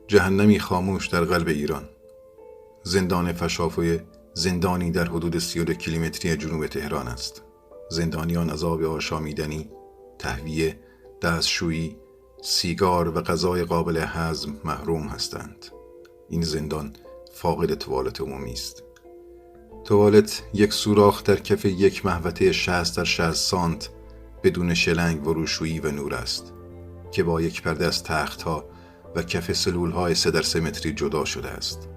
جهنمی خاموش در قلب ایران. زندان فشافوی زندانی در حدود 32 کیلومتری جنوب تهران است. زندانیان از آب آشامیدنی، تهویه، دستشویی، سیگار و غذای قابل هضم محروم هستند. این زندان فاقد توالت عمومی است. توالت یک سوراخ در کف یک محوطه 60 در 60 سانت بدون شلنگ و روشویی و نور است که با یک پرده از تخت‌ها و کف سلول‌های 3 در 3 متری جدا شده است.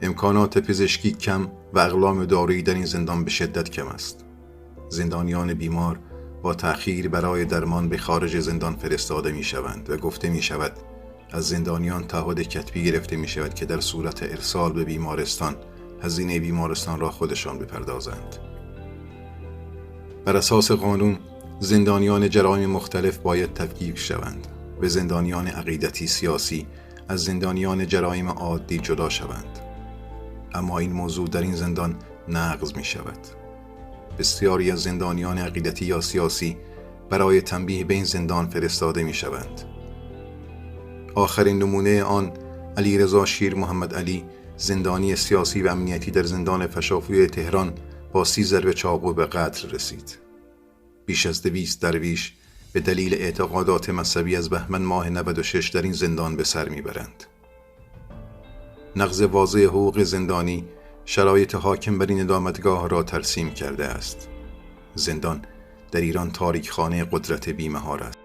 امکانات پزشکی کم و اقلام دارویی در این زندان به شدت کم است. زندانیان بیمار با تأخیر برای درمان به خارج زندان فرستاده می شوند و گفته می شود از زندانیان تعهد کتبی گرفته می شود که در صورت ارسال به بیمارستان هزینه بیمارستان را خودشان بپردازند. بر اساس قانون زندانیان جرایم مختلف باید تفکیک شوند و زندانیان عقیدتی سیاسی از زندانیان جرایم عادی جدا شوند. اما این موضوع در این زندان نقض می شود. بسیاری از زندانیان عقیدتی یا سیاسی برای تنبیه به این زندان فرستاده می شوند. آخرین نمونه آن علیرضا شیر محمد علی، زندانی سیاسی و امنیتی در زندان فشافوی تهران، با 30 ضربه چاقو به قتل رسید. بیش از 200 درویش به دلیل اعتقادات مذهبی از بهمن ماه 96 در این زندان به سر میبرند. نقض واضح حقوق زندانی شرایط حاکم بر این ندامتگاه را ترسیم کرده است. زندان در ایران تاریکخانه قدرت بی‌مهار است.